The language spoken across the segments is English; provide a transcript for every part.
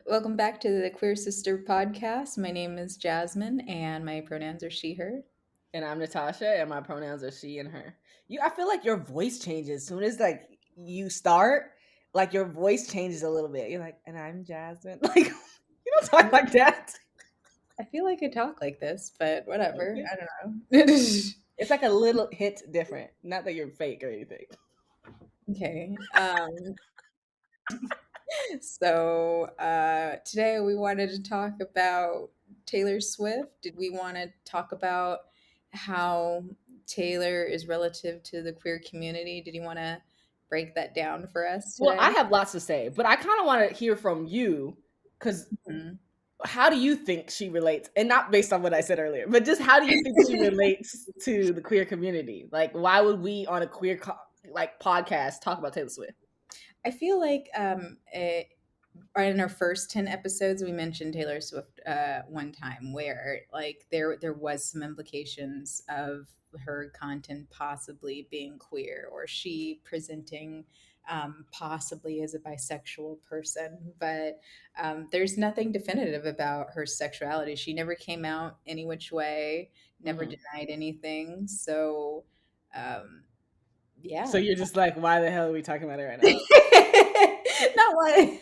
Welcome back to the Queer Sister podcast. My name is Jasmine and my pronouns are she, her. And I'm Natasha, and my pronouns are she and her. I feel like your voice changes as soon as you start. Like your voice changes a little bit. You're like, and I'm Jasmine. Like you don't talk like that. I feel like I talk like this, but whatever. Okay. I don't know. It's like a little hint different. Not that you're fake or anything. Okay. Today we wanted to talk about Taylor Swift. Did we want to talk about how Taylor is relative to the queer community? Did you want to break that down for us Well, I today? have lots to say, but I kind of want to hear from you because Mhm. how do you think she relates? And not based on what I said earlier, but just how do you think she relates to the queer community? Like, why would we on a podcast talk about Taylor Swift? I feel like right in our first 10 episodes we mentioned Taylor Swift one time where like there was some implications of her content possibly being queer or she presenting possibly as a bisexual person, but there's nothing definitive about her sexuality. She never came out any which way, never Mm-hmm. denied anything. So um, So yeah. you're just like, why the hell are we talking about it right now? Not why.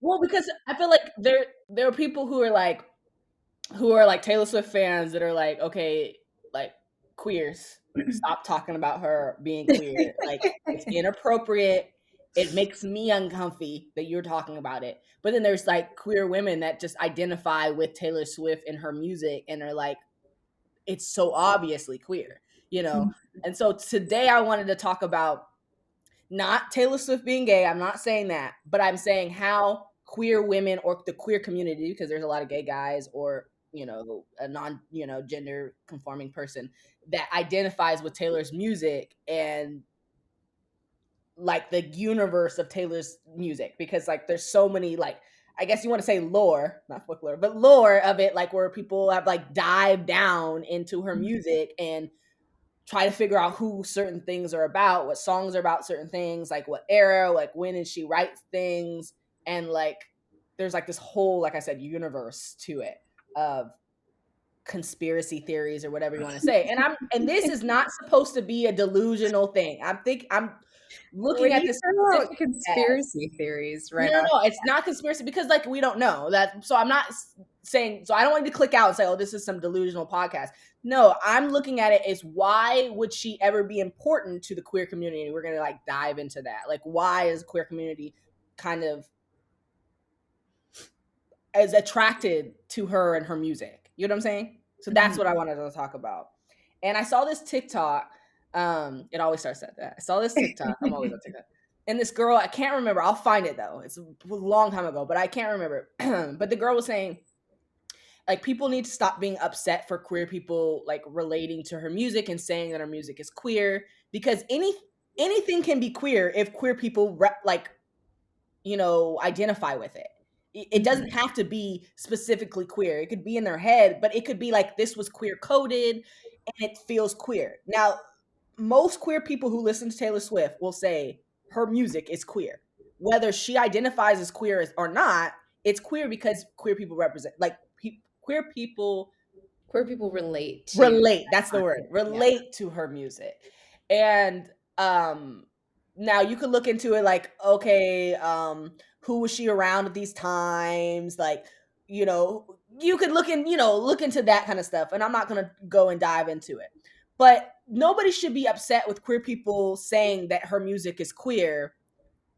Well, because I feel like there are people who are like Taylor Swift fans that are like, okay, like queers, stop talking about her being queer. Like it's inappropriate. It makes me uncomfy that you're talking about it. But then there's like queer women that just identify with Taylor Swift and her music and are like, it's so obviously queer, you know? And so today I wanted to talk about not Taylor Swift being gay. I'm not saying that, but I'm saying how queer women or the queer community, because there's a lot of gay guys or, a non, gender conforming person that identifies with Taylor's music and like the universe of Taylor's music, because like there's so many, like, I guess you want to say lore, not folklore, but lore of it, like where people have like dived down into her music and try to figure out who certain things are about, what songs are about certain things, like what era, like when did she write things, and like there's like this whole, like I said, universe to it of conspiracy theories or whatever you want to say. And this is not supposed to be a delusional thing. I'm looking When at you this throw out specific as conspiracy theories no, right no, off no, it's not conspiracy because like we don't know that. So I'm not saying, so I don't want you to click out and say, oh, this is some delusional podcast. No, I'm looking at it as why would she ever be important to the queer community? We're going to like dive into that. Like, why is the queer community kind of as attracted to her and her music? You know what I'm saying? So that's what I Mhm. wanted to talk about. And I saw this TikTok. It always starts at that. I saw this TikTok. I'm always on TikTok. And this girl, I can't remember. I'll find it though. It's a long time ago, but I can't remember. But the girl was saying, like, people need to stop being upset for queer people like relating to her music and saying that her music is queer, because anything can be queer if queer people identify with it. It doesn't Mhm. have to be specifically queer. It could be in their head, but it could be like this was queer coded and it feels queer. Now, most queer people who listen to Taylor Swift will say her music is queer. Whether she identifies as queer or not, it's queer because queer people represent, like, queer people Queer people relate to relate. that That's the word. content. Yeah. Relate to her music. And now you could look into it like, okay, who was she around at these times? Like, you could look into that kind of stuff. And I'm not gonna go and dive into it. But nobody should be upset with queer people saying that her music is queer.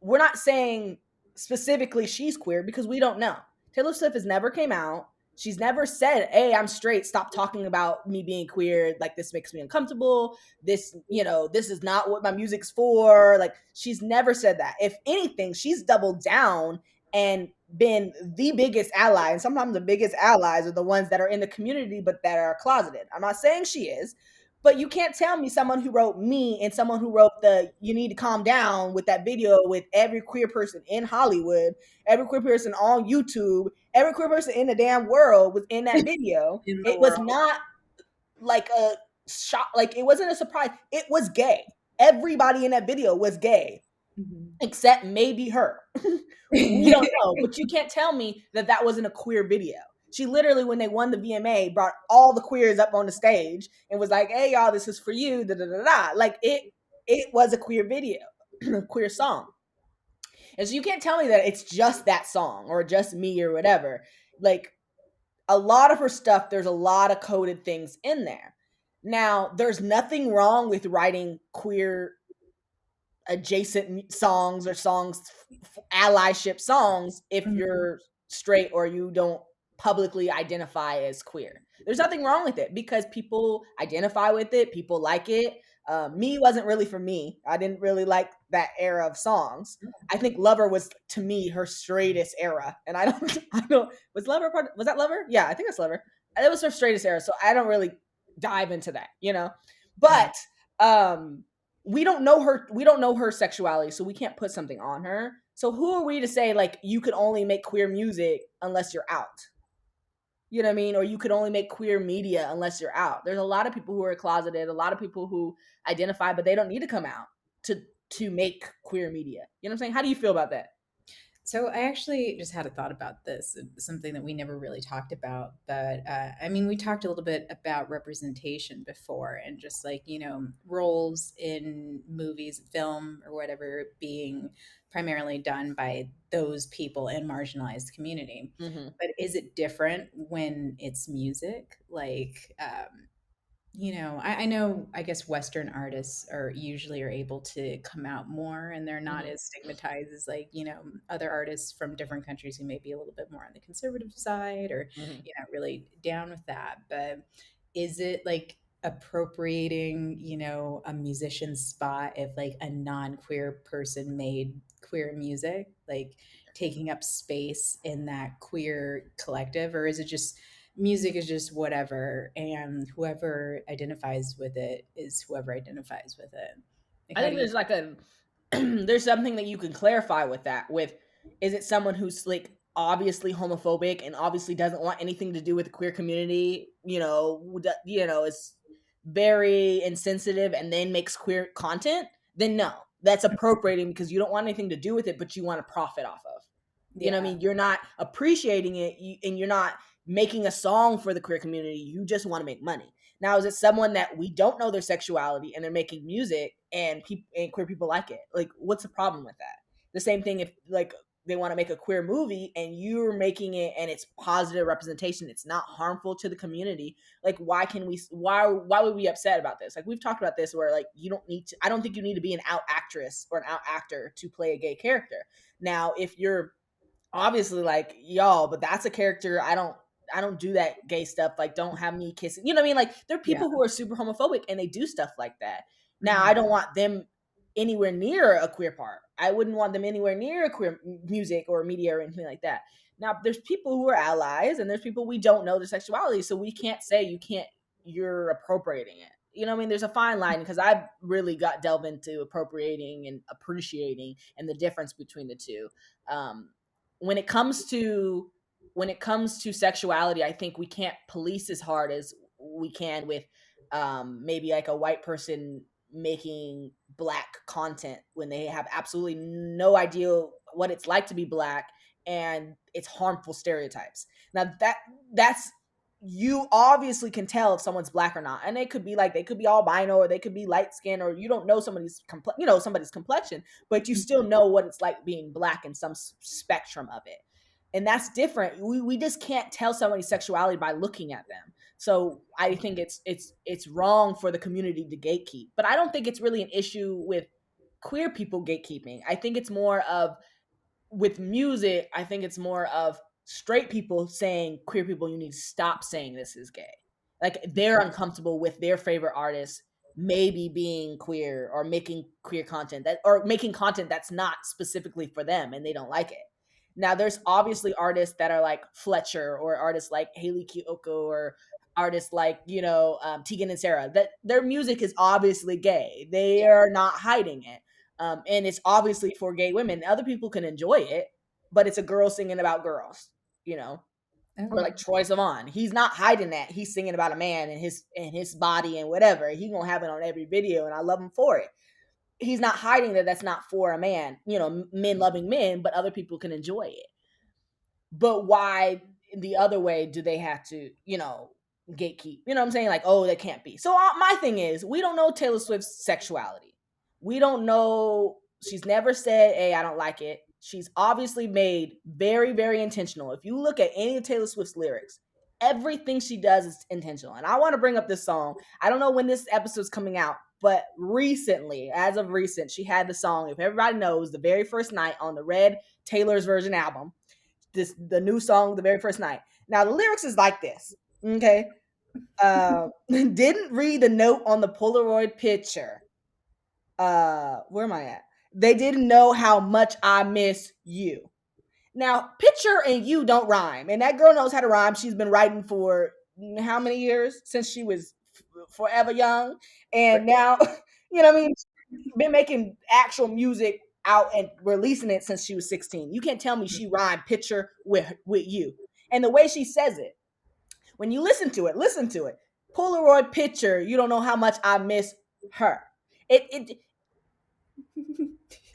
We're not saying specifically she's queer because we don't know. Taylor Swift has never came out. She's never said, "Hey, I'm straight. Stop talking about me being queer. Like this makes me uncomfortable. This is not what my music's for." Like she's never said that. If anything, she's doubled down and been the biggest ally. And sometimes the biggest allies are the ones that are in the community but that are closeted. I'm not saying she is, but you can't tell me someone who wrote Me and someone who wrote the You Need to Calm Down with that video with every queer person in Hollywood, every queer person on YouTube, every queer person in the damn world was in that video. In the It was world. not like a shock, like it wasn't a surprise. It was gay. Everybody in that video was gay. Mhm. except maybe her. We don't know, but you can't tell me that that wasn't a queer video. She literally, when they won the VMA, brought all the queers up on the stage and was like, "Hey, y'all, this is for you." Da da da da. Like it was a queer video, a queer song, and so you can't tell me that it's just that song or just me or whatever. Like a lot of her stuff, there's a lot of coded things in there. Now, there's nothing wrong with writing queer adjacent songs or songs, allyship songs, if Mhm. you're straight or you don't publicly identify as queer. There's nothing wrong with it because people identify with it, people like it. Me wasn't really for me. I didn't really like that era of songs. I think Lover was to me her straightest era, and I don't, I don't. Was Lover part? Was that Lover? Yeah, I think it's Lover. It was her straightest era, so I don't really dive into that, you know. Right. But um, we don't know her sexuality, so we can't put something on her. So who are we to say like you could only make queer music unless you're out? You know what I mean? Or you could only make queer media unless you're out. There's a lot of people who are closeted, a lot of people who identify, but they don't need to come out to make queer media. You know what I'm saying? How do you feel about that? So I actually just had a thought about this, something that we never really talked about. But I mean, we talked a little bit about representation before, and just like roles in movies, film, or whatever being primarily done by those people in marginalized community. Mm-hmm. But is it different when it's music? Like, I know, I guess Western artists are usually are able to come out more and they're not Mm-hmm. as stigmatized as like, other artists from different countries who may be a little bit more on the conservative side or, Mm-hmm. really down with that. But is it like appropriating, a musician's spot if like a non-queer person made queer music, like taking up space in that queer collective, or is it just music is just whatever and whoever identifies with it is whoever identifies with it? Like I how do think you there's like a there's something that you can clarify with that. With is it someone who's like obviously homophobic and obviously doesn't want anything to do with the queer community? Is very insensitive and then makes queer content. Then no, that's appropriating because you don't want anything to do with it, but you want to profit off of. You know what I yeah. mean? You're not appreciating it, and you're not making a song for the queer community. You just want to make money. Now, is it someone that we don't know their sexuality and they're making music and people and queer people like it? Like, what's the problem with that? The same thing if like they want to make a queer movie and you're making it and it's positive representation, it's not harmful to the community. Like, why would we be upset about this? Like we've talked about this where like you don't need to. I don't think you need to be an out actress or an out actor to play a gay character. Now, if you're obviously like y'all, but that's a character I don't do that gay stuff, like don't have me kissing, you know what I mean? Like there are Yeah. people who are super homophobic and they do stuff like that. Now I Mhm. don't want them anywhere near a queer part. I wouldn't want them anywhere near a queer music or media or anything like that. Now there's people who are allies and there's people we don't know their sexuality, so we can't say you're appropriating it. You know what I mean? There's a fine line because I've really got delve into appropriating and appreciating and the difference between the two. um, when it comes to sexuality, I think we can't police as hard as we can with maybe like a white person making black content when they have absolutely no idea what it's like to be black and it's harmful stereotypes. Now that's you obviously can tell if someone's black or not, and they could be like they could be albino or they could be light skinned or you don't know somebody's complexion, but you still know what it's like being black in some spectrum of it. And that's different. We just can't tell somebody's sexuality by looking at them. So I think it's wrong for the community to gatekeep. But I don't think it's really an issue with queer people gatekeeping. I think it's more of with music, I think it's more of straight people saying queer people, you need to stop saying this is gay. Like they're uncomfortable with their favorite artist maybe being queer or making queer content that or making content that's not specifically for them and they don't like it. Now there's obviously artists that are like Fletcher or artists like Haley Kiyoko or artists like Tegan and Sarah that their music is obviously gay. They Yeah. are not hiding it, and it's obviously for gay women. Other people can enjoy it, but it's a girl singing about girls, you know, or Okay. like Troy Sivan. He's not hiding that. He's singing about a man and his body and whatever. He gonna have it on every video, and I love him for it. he's not hiding that that's not for a man, men loving men, but other people can enjoy it. But why the other way do they have to, gatekeep? You know what I'm saying? Like, oh, that can't be. So my thing is, we don't know Taylor Swift's sexuality. We don't know. She's never said, "Hey, I don't like it." She's obviously made very, very intentional. If you look at any of Taylor Swift's lyrics, everything she does is intentional. And I want to bring up this song. I don't know when this episode's coming out, but recently, as of recent, she had the song, if everybody knows, the very first night on the Red Taylor's version album, the new song, the very first night. Now the lyrics is like this. Okay. Didn't read the note on the Polaroid picture. Where am I at? They didn't know how much I miss you. Now, picture and you don't rhyme. And that girl knows how to rhyme. She's been writing for how many years? Since she was forever young. And now, you know what I mean? Been making actual music out and releasing it since she was 16. You can't tell me she rhymed picture with you. And the way she says it, when you listen to it. Polaroid picture, you don't know how much I miss her. It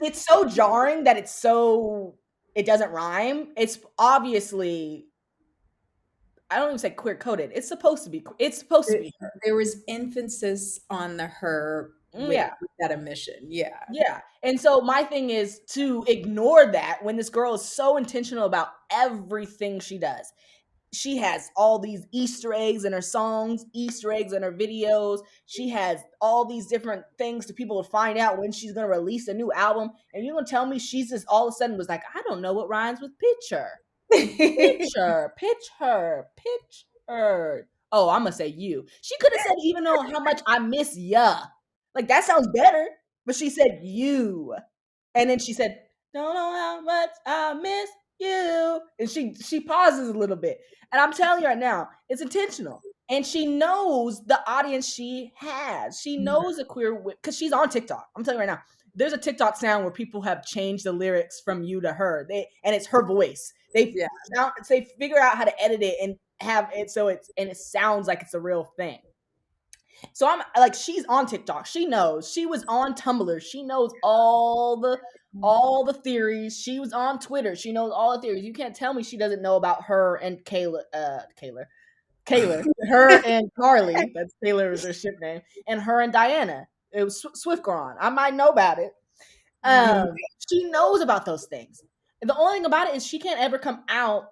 it's so jarring that it doesn't rhyme. It's obviously, I don't even say queer coded. It's supposed to There, be her. there was emphasis on the her with Yeah. that omission. Yeah. Yeah. And so my thing is to ignore that when this girl is so intentional about everything she does. She has all these Easter eggs in her songs, Easter eggs in her videos. She has all these different things to people to find out when she's going to release a new album. And you're going to tell me she's just all of a sudden was like, I don't know what rhymes with picture. Pitch her. Oh, I'm going to say you. She could have said, even though how much I miss ya. Like, that sounds better. But she said you. And then she said, don't know how much I miss you. And she pauses a little bit. And I'm telling you right now, it's intentional. And she knows the audience she has. She knows a queer, because she's on TikTok. I'm telling you right now, there's a TikTok sound where people have changed the lyrics from you to her. And it's her voice. Yeah. They figure out how to edit it and have it so it sounds like it's a real thing. So I'm like, she's on TikTok. She knows. She was on Tumblr. She knows all the theories. She was on Twitter. She knows all the theories. You can't tell me she doesn't know about her and Kayla, her and Carly. That's Taylor is her ship name, and her and Diana. It was Swiftgron. I might know about it. You She knows about those things. And the only thing about it is she can't ever come out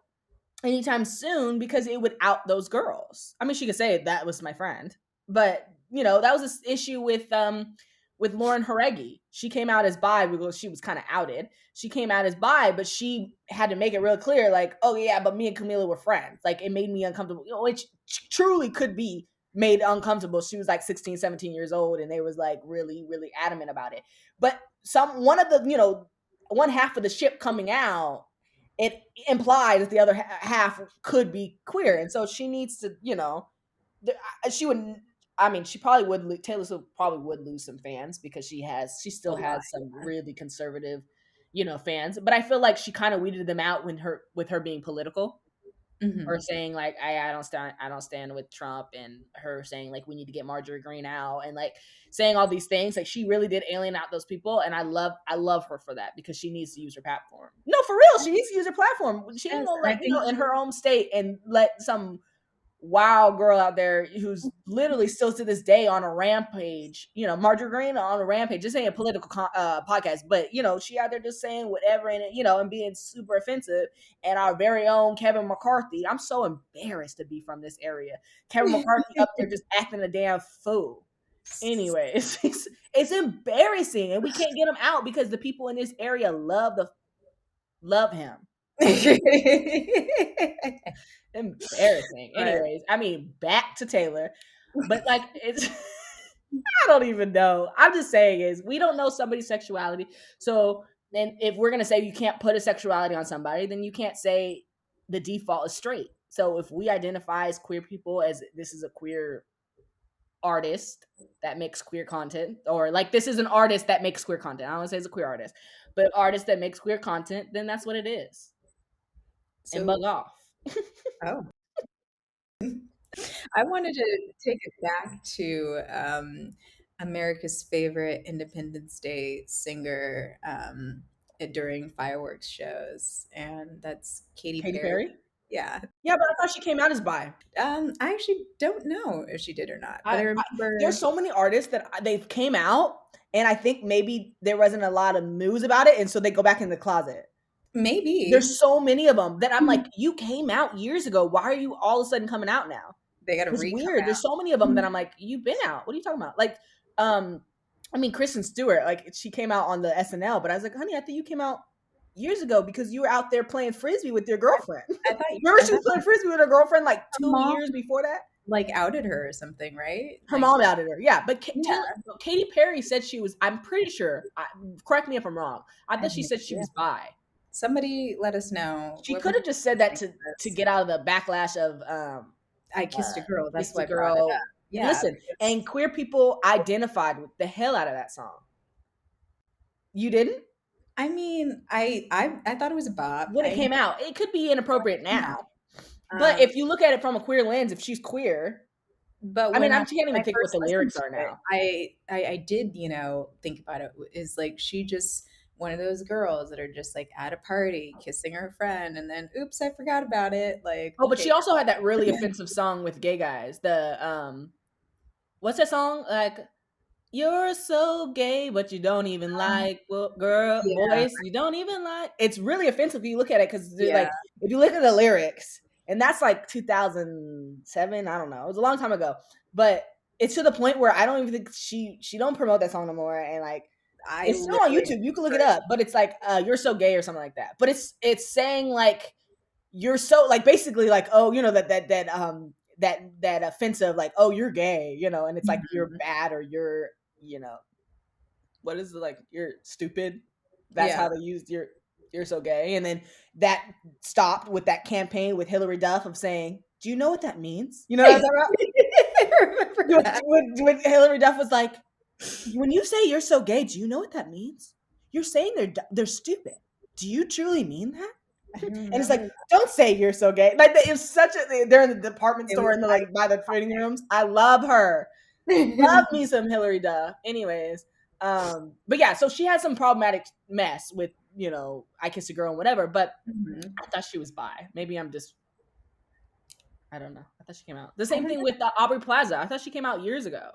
anytime soon because it would out those girls. I mean, she could say that was my friend, but that was this issue with Lauren Haregi. She came out as bi because she was kind of outed. She came out as bi, but she had to make it real clear, like, oh yeah, but me and Camila were friends. Like, it made me uncomfortable, which truly could be made uncomfortable. She was like 16, 17 years old, and they was like really, really adamant about it. But one of the, one half of the ship coming out, it implies that the other half could be queer, and so she needs to, she would. I mean, she probably would. Taylor Swift probably would lose some fans because she still has some really conservative, fans. But I feel like she kind of weeded them out with her being political, or saying like, I don't stand with Trump, and her saying like we need to get Marjorie Green out, and like saying all these things. Like, she really did alien out those people, and I love her for that, because she needs to use her platform. No, for real, she needs to use her platform. She ain't Yes, gonna and I let think in her own state and let some wild girl out there who's literally still to this day on a rampage, Marjorie Green on a rampage, just saying a political podcast, but she out there just saying whatever, and and being super offensive. And our very own Kevin McCarthy, I'm so embarrassed to be from this area. Kevin McCarthy up there just acting a damn fool. Anyways, it's embarrassing, and we can't get him out because the people in this area love him. Embarrassing. right. Anyways, I mean, back to Taylor, but like, it's I don't even know. I'm just saying is we don't know somebody's sexuality. So then, if we're gonna say you can't put a sexuality on somebody, then you can't say the default is straight. So if we identify as queer people, as this is a queer artist that makes queer content, or like this is an artist that makes queer content. I don't want to say it's a queer artist, but artist that makes queer content, then that's what it is. And bug So, off. oh, I wanted to take it back to America's favorite Independence Day singer during fireworks shows, and that's Katy Katy Perry. Perry? Yeah. Yeah, but I thought she came out as bi. I actually don't know if she did or not, but I I there's remember so many artists that they came out, and I think maybe there wasn't a lot of news about it, and so they go back in the closet. maybe There's so many of them that I'm like, you came out years ago. Why are you all of a sudden coming out now? they got to It's re-come weird. There's so many of them that out. I'm like, you've been out. What are you talking about? Like, um, I mean, Kristen Stewart, like she came out on the SNL, but I was like, honey, I think you came out years ago because you were out there playing frisbee with your girlfriend. I thought Remember I she thought was playing frisbee with her girlfriend like her 2 mom years before that. like outed her or something, right? Her Like mom outed her. Yeah, but yeah, Katy Perry said she was. I'm pretty sure. Correct me if I'm wrong. I I thought have she no said she idea. was bi. Somebody let us know. She Whoever could have just said that listening to this. get out of the backlash of I kissed a girl. That's Kiss why the I brought it Girl. up. Yeah, Listen, and because queer people identified with the hell out of that song. You didn't? I mean, I thought it was a bop. When it I came out, it could be inappropriate no. now. But Um, if you look at it from a queer lens, if she's queer, but I mean, I can't when even I think what first the listened lyrics to are it, now. I did, think about it is like she just one of those girls that are just like at a party kissing her friend and then oops, I forgot about it. Like, Oh, but okay. she also had that really offensive song with gay guys. The what's that song? Like, you're so gay, but you don't even like girl Yeah, boys. You don't even like. It's really offensive if you look at it because yeah. like if you look at the lyrics, and that's like 2007. I don't know. It was a long time ago, but it's to the point where I don't even think she don't promote that song no more. And like I it's still on literally YouTube. You can look it up, but it's like you're so gay or something like that. But it's saying like you're so like basically like oh that offensive like oh you're gay and it's like you're Mhm. bad or you're you know what is it like you're stupid. That's Yeah. how they used you're so gay, and then that stopped with that campaign with Hillary Duff of saying, do you know what that means? You know what I'm talking I remember about? that. When Hillary Duff was like, when you say you're so gay, do you know what that means? You're saying they're stupid. Do you truly mean that? I And it's like, remember don't say you're so gay. Like it's such a they're in the department it store was and they're like by the fitting rooms. I love her. Love me some Hillary Duff. Anyways, but yeah, so she had some problematic mess with, I kissed a girl and whatever, but Mhm. I thought she was bi. Maybe I'm just I don't know. I thought she came out. The I same don't thing know. with Aubrey Plaza. I thought she came out years ago.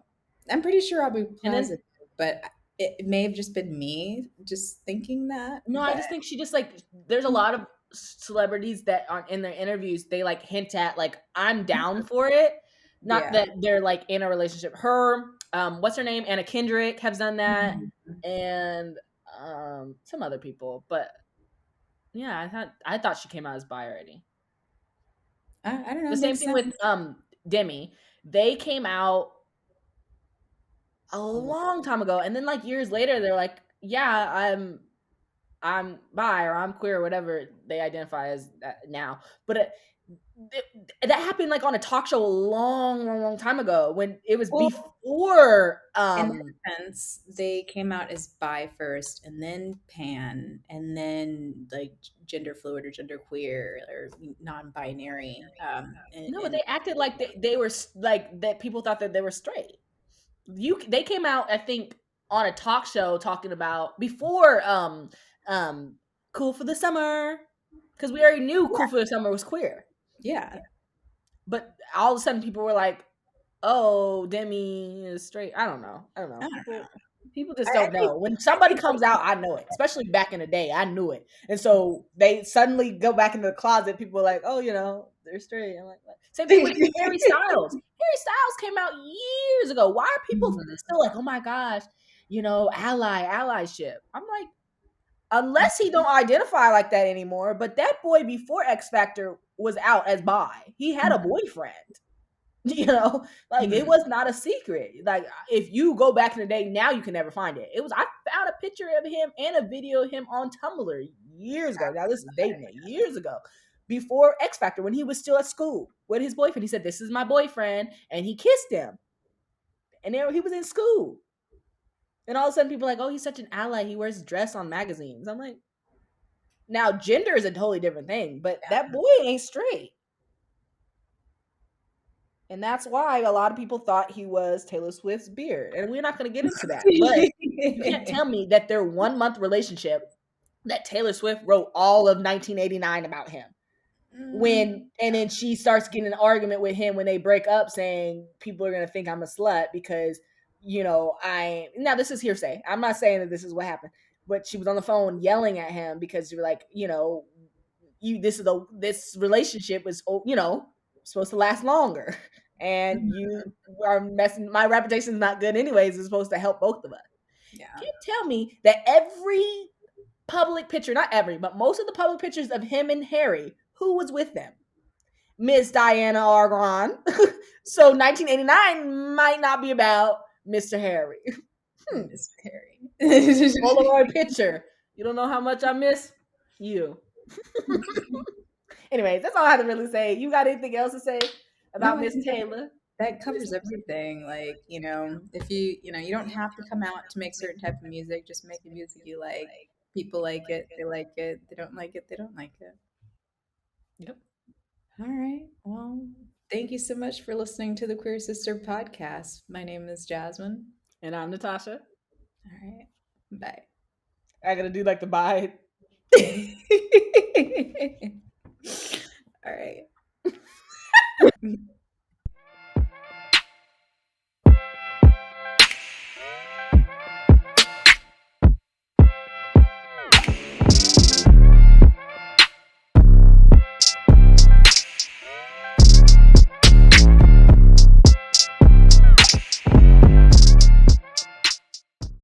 I'm pretty sure Aubrey And Plaza, then did, but it may have just been me just thinking that. no, I But just think she just like there's a lot of celebrities that are in their interviews they like hint at like I'm down for it. Not yeah. that they're like in a relationship. Her, what's her name? Anna Kendrick has done that, Mhm. and some other people. But yeah, I thought she came out as bi already. I don't know. The It same makes thing sense. with Demi. They came out a A lot. long time ago, and then like years later, they're like, yeah, I'm bi or I'm queer or whatever they identify as now. But that happened like on a talk show a long, long, long time ago when it was Well, before. in that sense, they came out as bi first, and then pan, and then like gender fluid or gender queer or non-binary. No, but And they acted like they were like that. People thought that they were straight. They came out, I think, on a talk show talking about before um Cool for the Summer because we already knew Cool for the Summer was queer. yeah, But all of a sudden, people were like, "Oh, Demi is straight." I don't know. I don't I know. don't know. People just I don't think know. When I somebody think comes out, I know it. Especially back in the day, I knew it. And so they suddenly go back into the closet. People are like, "Oh, they're straight." I'm like, what? Same thing with Harry Styles. Harry Styles came out years ago. Why are people Mhm. still like, "Oh my gosh, allyship"? I'm like, unless he don't identify like that anymore. But that boy before X Factor was out as bi. He had a boyfriend. Like it Mhm. was not a secret. Like if you go back in the day, now you can never find it. I found a picture of him and a video of him on Tumblr years ago. Now this is dating it years ago, before X Factor, when he was still at school with his boyfriend. He said, "This is my boyfriend," and he kissed him. And there he was in school. And all of a sudden, people are like, "Oh, he's such an ally. He wears dress on magazines." I'm like, now gender is a totally different thing, but that boy ain't straight. And that's why a lot of people thought he was Taylor Swift's beard. And we're not going to get into that. But you can't tell me that their 1 month relationship, that Taylor Swift wrote all of 1989 about him. And then she starts getting an argument with him when they break up, saying people are going to think I'm a slut because, now this is hearsay. I'm not saying that this is what happened, but she was on the phone yelling at him because you're like, this relationship is, supposed to last longer. And you are messing, my reputation is not good anyways. It's supposed to help both of us. Yeah. You can't tell me that every public picture, not every, but most of the public pictures of him and Harry, who was with them? Miss Diana Argon. So 1989 might not be about Mr. Harry. Mr. Harry. Polaroid picture. You don't know how much I miss you. Anyways, that's all I have to really say. You got anything else to say No, about I Miss think Taylor? that covers everything. Like, if you don't have to come out to make certain type of music, just make the music you like. People like it, they like it. They don't like it, they don't like it. Yep. All right. Well, thank you so much for listening to the Queer Sister podcast. My name is Jasmine. And I'm Natasha. All right. Bye. I gotta do like the bye. All right.